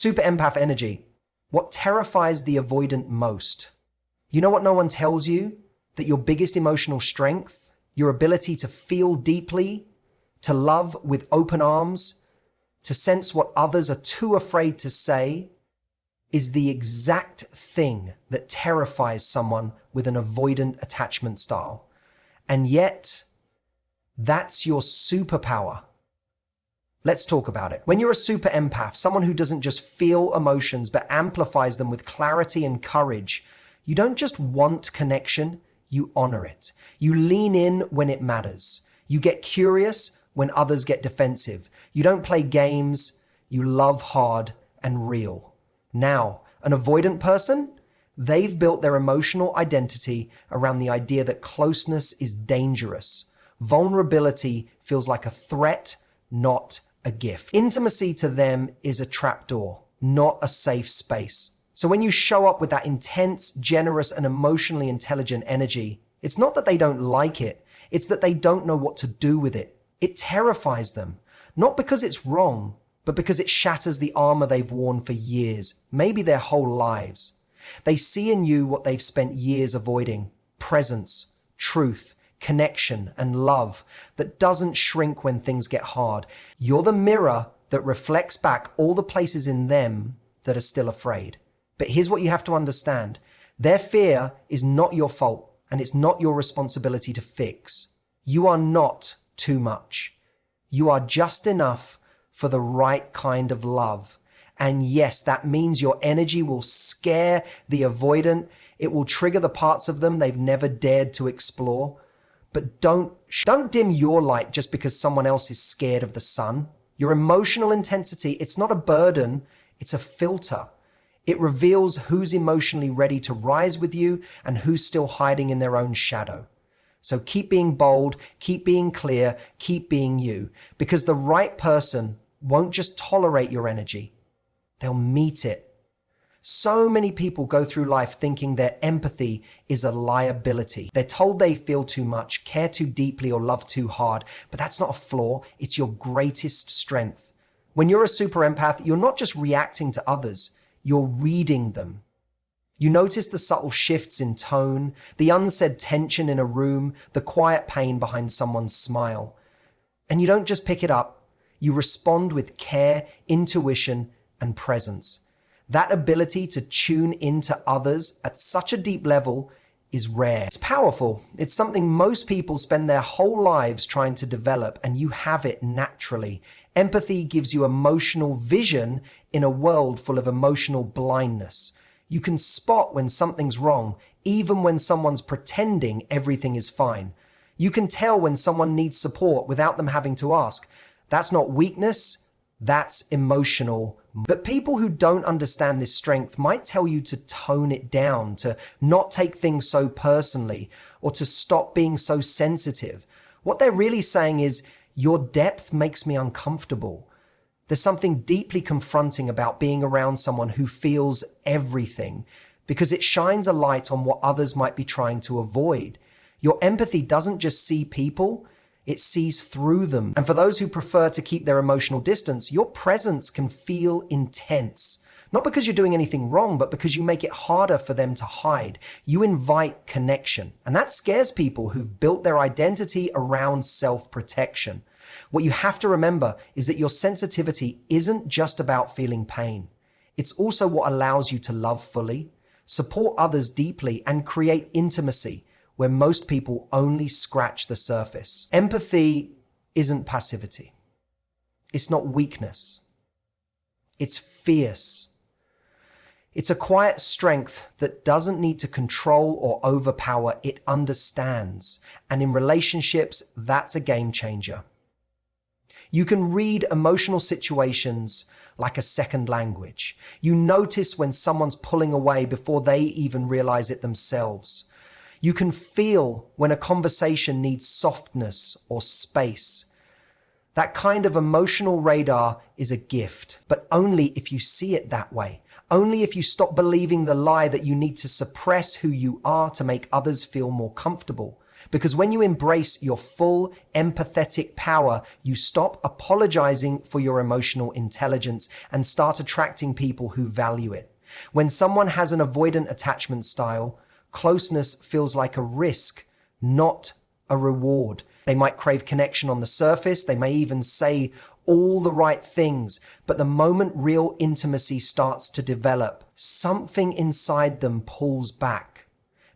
Super empath energy. What terrifies the avoidant most? You know what no one tells you? That your biggest emotional strength, your ability to feel deeply, to love with open arms, to sense what others are too afraid to say, is the exact thing that terrifies someone with an avoidant attachment style. And yet, that's your superpower. Let's talk about it. When you're a super empath, someone who doesn't just feel emotions but amplifies them with clarity and courage, you don't just want connection, you honor it. You lean in when it matters. You get curious when others get defensive. You don't play games, you love hard and real. Now, an avoidant person, they've built their emotional identity around the idea that closeness is dangerous. Vulnerability feels like a threat, not a gift. Intimacy to them is a trapdoor, not a safe space. So when you show up with that intense, generous, and emotionally intelligent energy, it's not that they don't like it, it's that they don't know what to do with it. It terrifies them, not because it's wrong, but because it shatters the armor they've worn for years, maybe their whole lives. They see in you what they've spent years avoiding: presence, truth, connection, and love that doesn't shrink when things get hard. You're the mirror that reflects back all the places in them that are still afraid. But here's what you have to understand. Their fear is not your fault, and it's not your responsibility to fix. You are not too much. You are just enough for the right kind of love. And yes, that means your energy will scare the avoidant. It will trigger the parts of them they've never dared to explore. But don't dim your light just because someone else is scared of the sun. Your emotional intensity, it's not a burden, it's a filter. It reveals who's emotionally ready to rise with you and who's still hiding in their own shadow. So keep being bold, keep being clear, keep being you, because the right person won't just tolerate your energy, they'll meet it. So many people go through life thinking their empathy is a liability. They're told they feel too much, care too deeply, or love too hard, but that's not a flaw, it's your greatest strength. When you're a super empath, you're not just reacting to others, you're reading them. You notice the subtle shifts in tone, the unsaid tension in a room, the quiet pain behind someone's smile. And you don't just pick it up, you respond with care, intuition, and presence. That ability to tune into others at such a deep level is rare. It's powerful. It's something most people spend their whole lives trying to develop, and you have it naturally. Empathy gives you emotional vision in a world full of emotional blindness. You can spot when something's wrong, even when someone's pretending everything is fine. You can tell when someone needs support without them having to ask. That's not weakness, that's emotional. But people who don't understand this strength might tell you to tone it down, to not take things so personally, or to stop being so sensitive. What they're really saying is, your depth makes me uncomfortable. There's something deeply confronting about being around someone who feels everything, because it shines a light on what others might be trying to avoid. Your empathy doesn't just see people, it sees through them. And for those who prefer to keep their emotional distance, your presence can feel intense. Not because you're doing anything wrong, but because you make it harder for them to hide. You invite connection. And that scares people who've built their identity around self-protection. What you have to remember is that your sensitivity isn't just about feeling pain. It's also what allows you to love fully, support others deeply, and create intimacy where most people only scratch the surface. Empathy isn't passivity. It's not weakness. It's fierce. It's a quiet strength that doesn't need to control or overpower. It understands. And in relationships, that's a game changer. You can read emotional situations like a second language. You notice when someone's pulling away before they even realize it themselves. You can feel when a conversation needs softness or space. That kind of emotional radar is a gift, but only if you see it that way. Only if you stop believing the lie that you need to suppress who you are to make others feel more comfortable. Because when you embrace your full empathetic power, you stop apologizing for your emotional intelligence and start attracting people who value it. When someone has an avoidant attachment style, closeness feels like a risk, not a reward. They might crave connection on the surface. They may even say all the right things. But the moment real intimacy starts to develop, something inside them pulls back.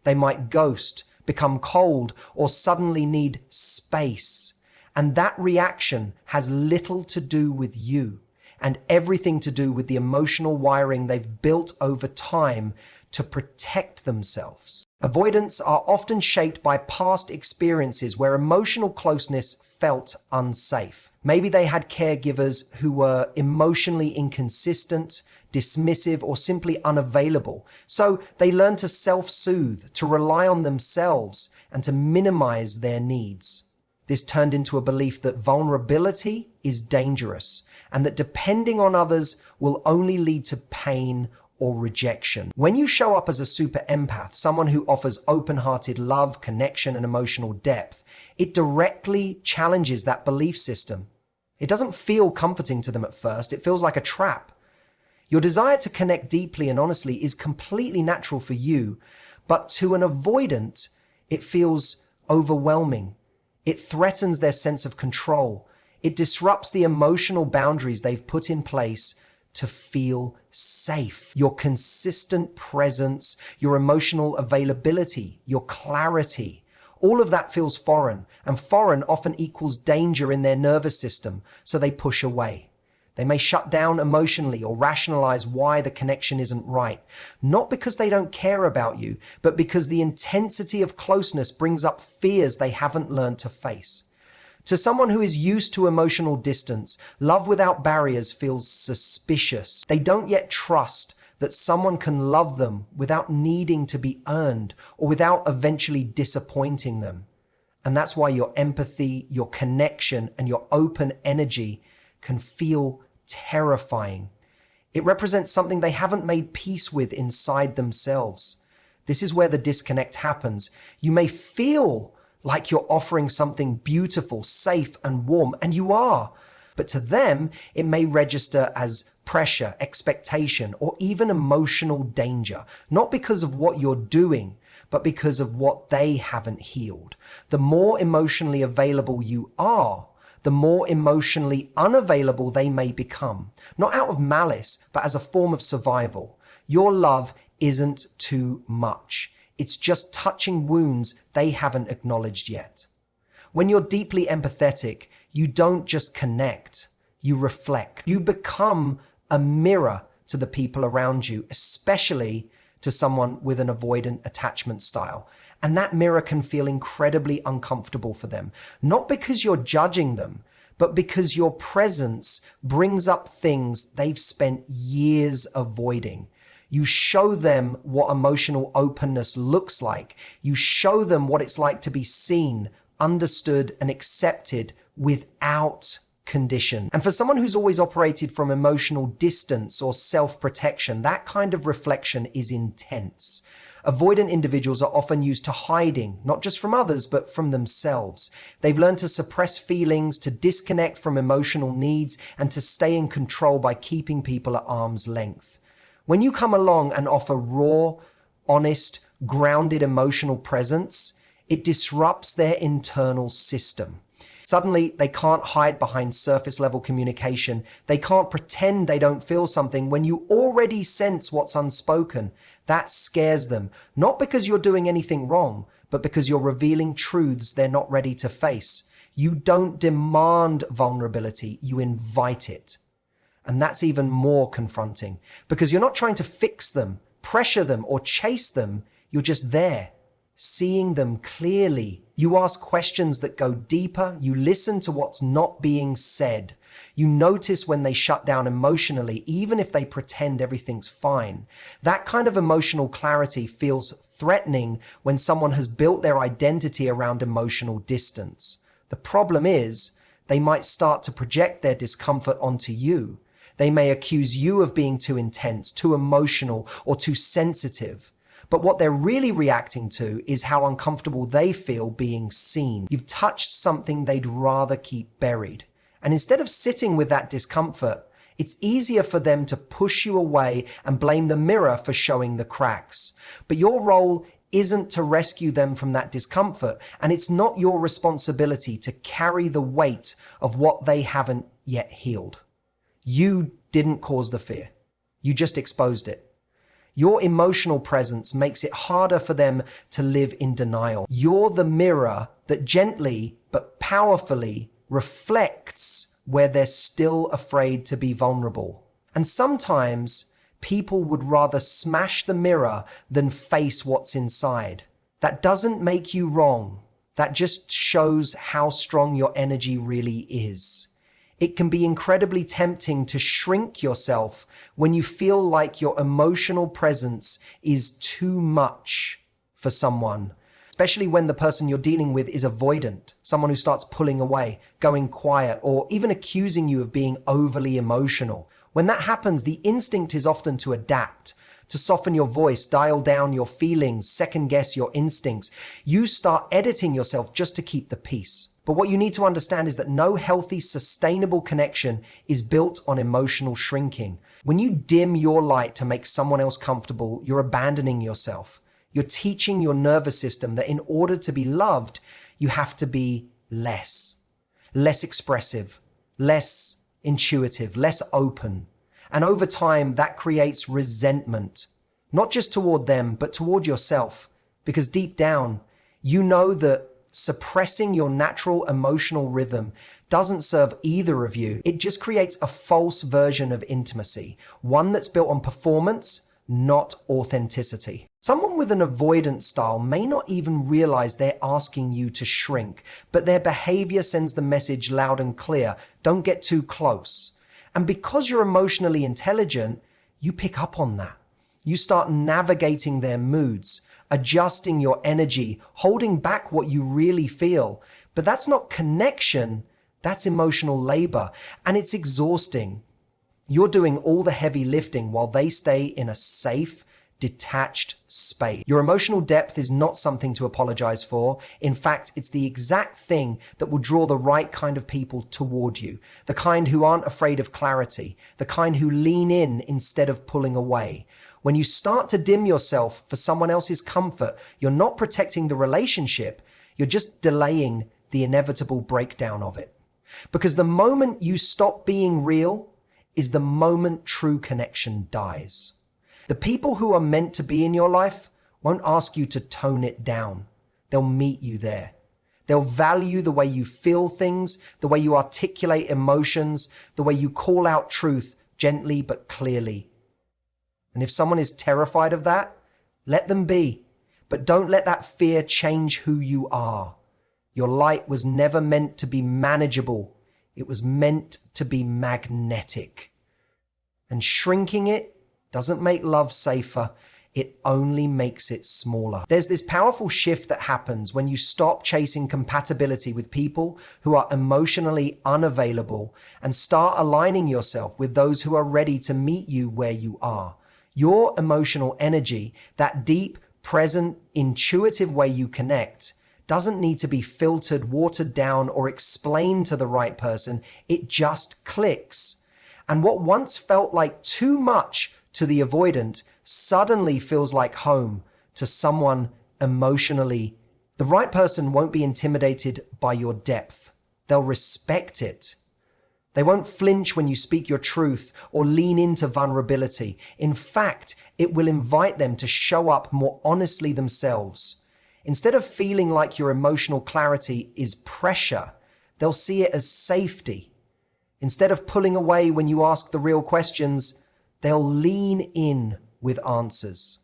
They might ghost, become cold, or suddenly need space. And that reaction has little to do with you and everything to do with the emotional wiring they've built over time to protect themselves. Avoidants are often shaped by past experiences where emotional closeness felt unsafe. Maybe they had caregivers who were emotionally inconsistent, dismissive, or simply unavailable. So they learned to self-soothe, to rely on themselves, and to minimize their needs. This turned into a belief that vulnerability is dangerous and that depending on others will only lead to pain or rejection. When you show up as a super empath, someone who offers open-hearted love, connection, and emotional depth, it directly challenges that belief system. It doesn't feel comforting to them at first. It feels like a trap. Your desire to connect deeply and honestly is completely natural for you, but to an avoidant, it feels overwhelming. It threatens their sense of control. It disrupts the emotional boundaries they've put in place to feel safe. Your consistent presence, your emotional availability, your clarity, all of that feels foreign, and foreign often equals danger in their nervous system, so they push away. They may shut down emotionally or rationalize why the connection isn't right, not because they don't care about you, but because the intensity of closeness brings up fears they haven't learned to face. To someone who is used to emotional distance, love without barriers feels suspicious. They don't yet trust that someone can love them without needing to be earned or without eventually disappointing them. And that's why your empathy, your connection, and your open energy can feel terrifying. It represents something they haven't made peace with inside themselves. This is where the disconnect happens. You may feel like you're offering something beautiful, safe, and warm, and you are. But to them, it may register as pressure, expectation, or even emotional danger, not because of what you're doing, but because of what they haven't healed. The more emotionally available you are, the more emotionally unavailable they may become, not out of malice, but as a form of survival. Your love isn't too much. It's just touching wounds they haven't acknowledged yet. When you're deeply empathetic, you don't just connect, you reflect. You become a mirror to the people around you, especially to someone with an avoidant attachment style. And that mirror can feel incredibly uncomfortable for them, not because you're judging them, but because your presence brings up things they've spent years avoiding. You show them what emotional openness looks like. You show them what it's like to be seen, understood, and accepted without condition. And for someone who's always operated from emotional distance or self-protection, that kind of reflection is intense. Avoidant individuals are often used to hiding, not just from others, but from themselves. They've learned to suppress feelings, to disconnect from emotional needs, and to stay in control by keeping people at arm's length. When you come along and offer raw, honest, grounded emotional presence, it disrupts their internal system. Suddenly, they can't hide behind surface level communication. They can't pretend they don't feel something when you already sense what's unspoken. That scares them, not because you're doing anything wrong, but because you're revealing truths they're not ready to face. You don't demand vulnerability, you invite it. And that's even more confronting because you're not trying to fix them, pressure them, or chase them. You're just there, seeing them clearly. You ask questions that go deeper. You listen to what's not being said. You notice when they shut down emotionally, even if they pretend everything's fine. That kind of emotional clarity feels threatening when someone has built their identity around emotional distance. The problem is they might start to project their discomfort onto you. They may accuse you of being too intense, too emotional, or too sensitive. But what they're really reacting to is how uncomfortable they feel being seen. You've touched something they'd rather keep buried. And instead of sitting with that discomfort, it's easier for them to push you away and blame the mirror for showing the cracks. But your role isn't to rescue them from that discomfort, and it's not your responsibility to carry the weight of what they haven't yet healed. You didn't cause the fear. You just exposed it. Your emotional presence makes it harder for them to live in denial. You're the mirror that gently but powerfully reflects where they're still afraid to be vulnerable. And sometimes people would rather smash the mirror than face what's inside. That doesn't make you wrong. That just shows how strong your energy really is. It can be incredibly tempting to shrink yourself when you feel like your emotional presence is too much for someone, especially when the person you're dealing with is avoidant, someone who starts pulling away, going quiet, or even accusing you of being overly emotional. When that happens, the instinct is often to adapt, to soften your voice, dial down your feelings, second guess your instincts. You start editing yourself just to keep the peace. But what you need to understand is that no healthy, sustainable connection is built on emotional shrinking. When you dim your light to make someone else comfortable, you're abandoning yourself. You're teaching your nervous system that in order to be loved, you have to be less expressive, less intuitive, less open. And over time, that creates resentment, not just toward them, but toward yourself. Because deep down, you know that suppressing your natural emotional rhythm doesn't serve either of you. It just creates a false version of intimacy, one that's built on performance, not authenticity. Someone with an avoidant style may not even realize they're asking you to shrink, but their behavior sends the message loud and clear: don't get too close. And because you're emotionally intelligent, you pick up on that. You start navigating their moods, adjusting your energy, holding back what you really feel. But that's not connection, that's emotional labor, and it's exhausting. You're doing all the heavy lifting while they stay in a safe, detached space. Your emotional depth is not something to apologize for. In fact, it's the exact thing that will draw the right kind of people toward you. The kind who aren't afraid of clarity. The kind who lean in instead of pulling away. When you start to dim yourself for someone else's comfort, you're not protecting the relationship. You're just delaying the inevitable breakdown of it. Because the moment you stop being real is the moment true connection dies. The people who are meant to be in your life won't ask you to tone it down. They'll meet you there. They'll value the way you feel things, the way you articulate emotions, the way you call out truth gently but clearly. And if someone is terrified of that, let them be. But don't let that fear change who you are. Your light was never meant to be manageable. It was meant to be magnetic. And shrinking it doesn't make love safer. It only makes it smaller. There's this powerful shift that happens when you stop chasing compatibility with people who are emotionally unavailable and start aligning yourself with those who are ready to meet you where you are. Your emotional energy, that deep, present, intuitive way you connect, doesn't need to be filtered, watered down, or explained to the right person. It just clicks. And what once felt like too much to the avoidant suddenly feels like home to someone emotionally. The right person won't be intimidated by your depth. They'll respect it. They won't flinch when you speak your truth or lean into vulnerability. In fact, it will invite them to show up more honestly themselves. Instead of feeling like your emotional clarity is pressure, they'll see it as safety. Instead of pulling away when you ask the real questions, they'll lean in with answers.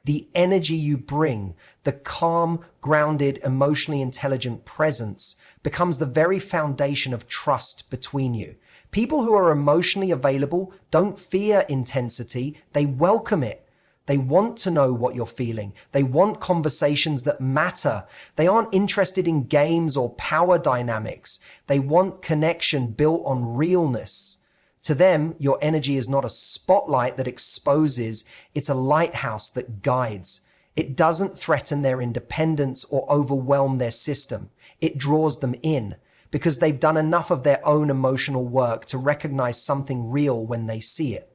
The energy you bring, the calm, grounded, emotionally intelligent presence becomes the very foundation of trust between you. People who are emotionally available don't fear intensity, they welcome it. They want to know what you're feeling. They want conversations that matter. They aren't interested in games or power dynamics. They want connection built on realness. To them, your energy is not a spotlight that exposes, it's a lighthouse that guides. It doesn't threaten their independence or overwhelm their system. It draws them in because they've done enough of their own emotional work to recognize something real when they see it.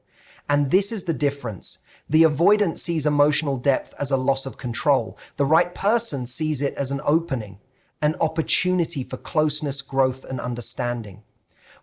And this is the difference. The avoidant sees emotional depth as a loss of control. The right person sees it as an opening, an opportunity for closeness, growth, and understanding.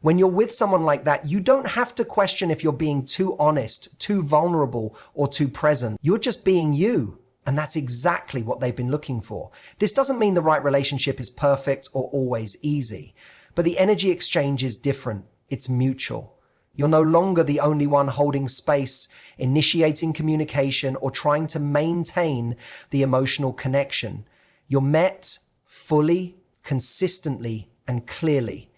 When you're with someone like that, you don't have to question if you're being too honest, too vulnerable, or too present. You're just being you. And that's exactly what they've been looking for. This doesn't mean the right relationship is perfect or always easy, but the energy exchange is different. It's mutual. You're no longer the only one holding space, initiating communication, or trying to maintain the emotional connection. You're met fully, consistently, and clearly.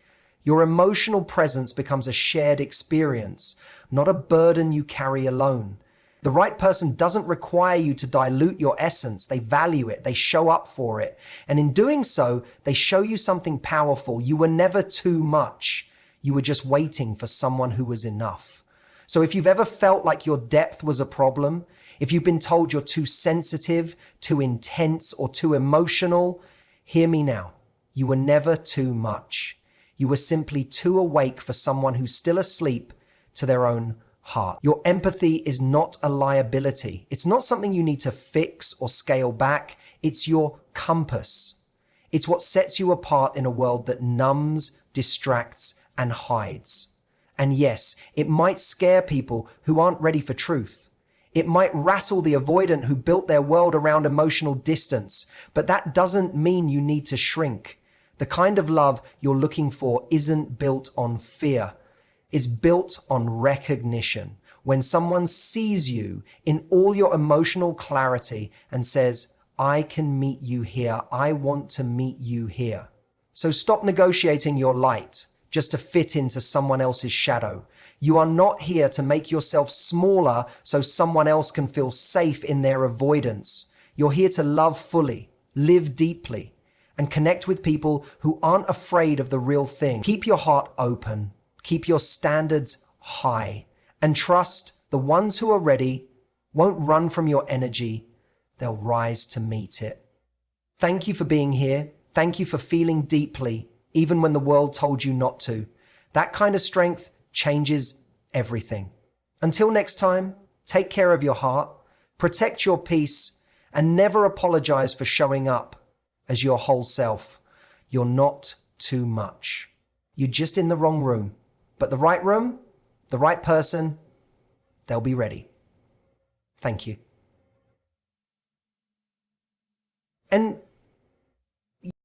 Your emotional presence becomes a shared experience, not a burden you carry alone. The right person doesn't require you to dilute your essence. They value it. They show up for it. And in doing so, they show you something powerful. You were never too much. You were just waiting for someone who was enough. So if you've ever felt like your depth was a problem, if you've been told you're too sensitive, too intense, or too emotional, hear me now. You were never too much. You were simply too awake for someone who's still asleep to their own heart. Your empathy is not a liability. It's not something you need to fix or scale back. It's your compass. It's what sets you apart in a world that numbs, distracts, and hides. And yes, it might scare people who aren't ready for truth. It might rattle the avoidant who built their world around emotional distance, but that doesn't mean you need to shrink. The kind of love you're looking for isn't built on fear. Is built on recognition. When someone sees you in all your emotional clarity and says, I can meet you here. I want to meet you here. So stop negotiating your light just to fit into someone else's shadow. You are not here to make yourself smaller so someone else can feel safe in their avoidance. You're here to love fully, live deeply, and connect with people who aren't afraid of the real thing. Keep your heart open. Keep your standards high and trust the ones who are ready won't run from your energy. They'll rise to meet it. Thank you for being here. Thank you for feeling deeply, even when the world told you not to. That kind of strength changes everything. Until next time, take care of your heart, protect your peace, and never apologize for showing up as your whole self. You're not too much. You're just in the wrong room. But the right room, the right person, they'll be ready. Thank you. And